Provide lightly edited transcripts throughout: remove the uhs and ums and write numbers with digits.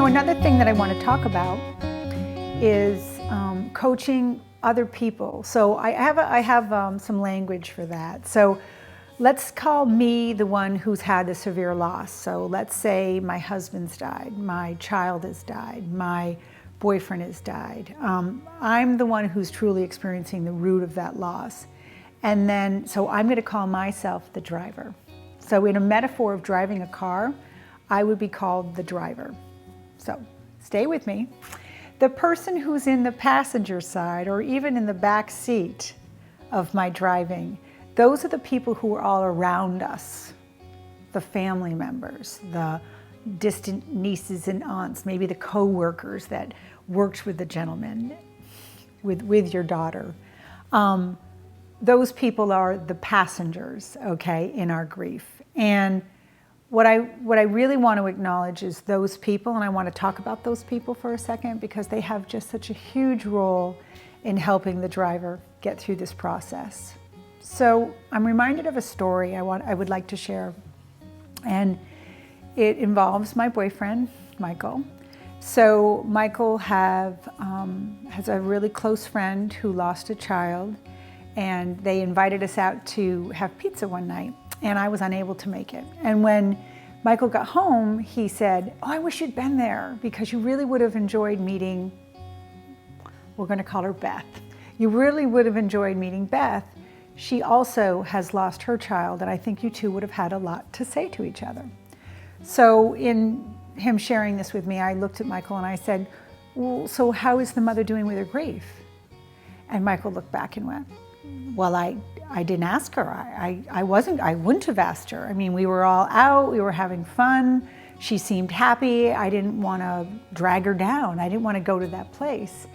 another thing that I want to talk about is coaching other people. So I have some language for that. So let's call me the one who's had the severe loss. So let's say my husband's died, my child has died, my boyfriend has died. I'm the one who's truly experiencing the root of that loss. And then, so I'm going to call myself the driver. So in a metaphor of driving a car, I would be called the driver. So stay with me. The person who's in the passenger side or even in the back seat of my driving, those are the people who are all around us, the family members, the distant nieces and aunts, maybe the co-workers that worked with the gentleman, with your daughter. Those people are the passengers, okay, in our grief. And what I really want to acknowledge is those people, and I want to talk about those people for a second because they have just such a huge role in helping the driver get through this process. So I'm reminded of a story I would like to share, and it involves my boyfriend, Michael. So Michael has a really close friend who lost a child, and they invited us out to have pizza one night, and I was unable to make it. And when Michael got home, he said, "Oh, I wish you'd been there because you really would have enjoyed meeting," we're going to call her Beth. "You really would have enjoyed meeting Beth. She also has lost her child, and I think you two would have had a lot to say to each other." So in him sharing this with me, I looked at Michael and I said, "Well, so how is the mother doing with her grief?" And Michael looked back and went, "Well, I didn't ask her. I wouldn't have asked her. I mean, we were all out, we were having fun. She seemed happy. I didn't want to drag her down. I didn't want to go to that place."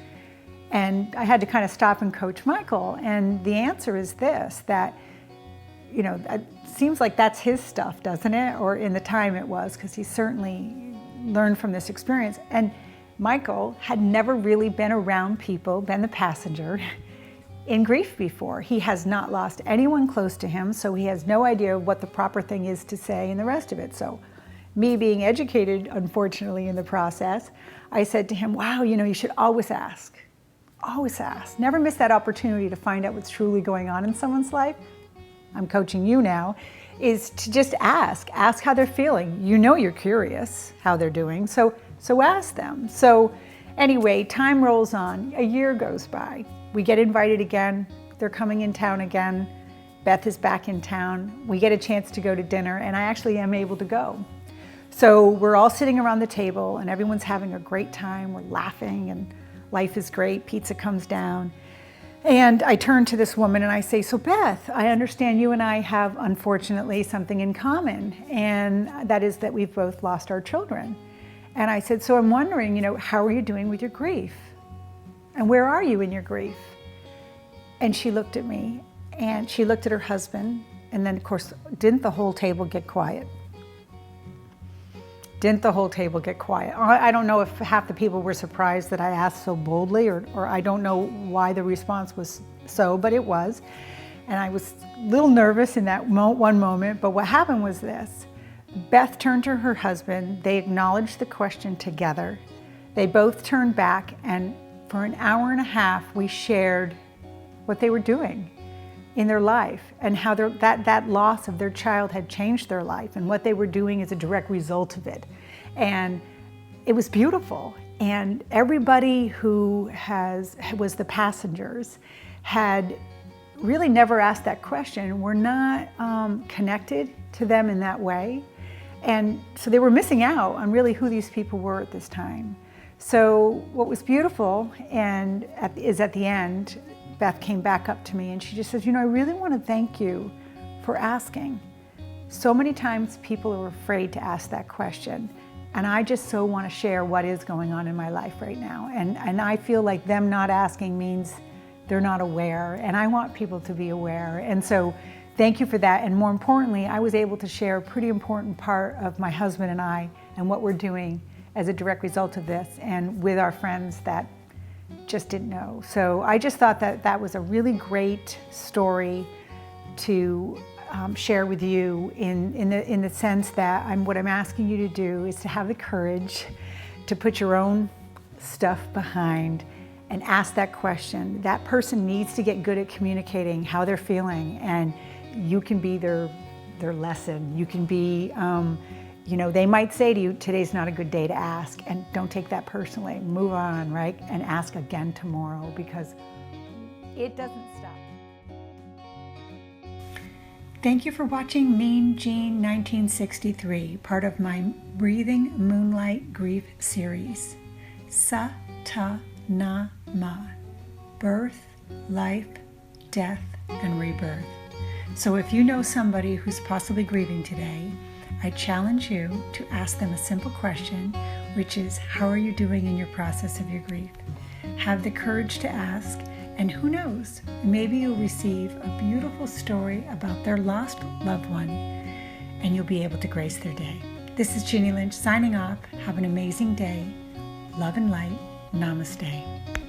And I had to kind of stop and coach Michael. And the answer is this, that, you know, it seems like that's his stuff, doesn't it? Or in the time it was, because he certainly learned from this experience. And Michael had never really been around people, been the passenger, in grief before. He has not lost anyone close to him, so he has no idea what the proper thing is to say and the rest of it. So me being educated, unfortunately, in the process, I said to him, "Wow, you know, you should always ask. Always ask. Never miss that opportunity to find out what's truly going on in someone's life." I'm coaching you now, is to just ask. Ask how they're feeling. You know you're curious how they're doing, so ask them. So anyway, time rolls on. A year goes by. We get invited again. They're coming in town again. Beth is back in town. We get a chance to go to dinner, and I actually am able to go. So we're all sitting around the table, and everyone's having a great time. We're laughing, and life is great. Pizza comes down. And I turn to this woman and I say, "So Beth, I understand you and I have, unfortunately, something in common, and that is that we've both lost our children." And I said, "So I'm wondering, you know, how are you doing with your grief? And where are you in your grief?" And she looked at me, and she looked at her husband, and then, of course, didn't the whole table get quiet? Didn't the whole table get quiet? I don't know if half the people were surprised that I asked so boldly, or I don't know why the response was so, but it was. And I was a little nervous in that one moment, but what happened was this. Beth turned to her husband, they acknowledged the question together. They both turned back, and for an hour and a half, we shared what they were doing in their life and how that loss of their child had changed their life and what they were doing as a direct result of it. And it was beautiful. And everybody who was the passengers had really never asked that question. We're not connected to them in that way. And so they were missing out on really who these people were at this time. So what was beautiful is at the end, Beth came back up to me and she just says, "You know, I really want to thank you for asking. So many times people are afraid to ask that question. And I just so want to share what is going on in my life right now. And I feel like them not asking means they're not aware. And I want people to be aware. And so thank you for that. And more importantly, I was able to share a pretty important part of my husband and I and what we're doing as a direct result of this, and with our friends that just didn't know. So I just thought that that was a really great story to share with you in the sense that what I'm asking you to do is to have the courage to put your own stuff behind and ask that question. That person needs to get good at communicating how they're feeling, and you can be their lesson. You can be, you know, they might say to you, today's not a good day to ask, and don't take that personally. Move on, right? And ask again tomorrow, because it doesn't stop. Thank you for watching Mean Gene 1963, part of my Breathing Moonlight Grief series. Sa, ta, na, ma. Birth, life, death, and rebirth. So if you know somebody who's possibly grieving today, I challenge you to ask them a simple question, which is, how are you doing in your process of your grief? Have the courage to ask, and who knows, maybe you'll receive a beautiful story about their lost loved one, and you'll be able to grace their day. This is Ginny Lynch signing off. Have an amazing day. Love and light. Namaste.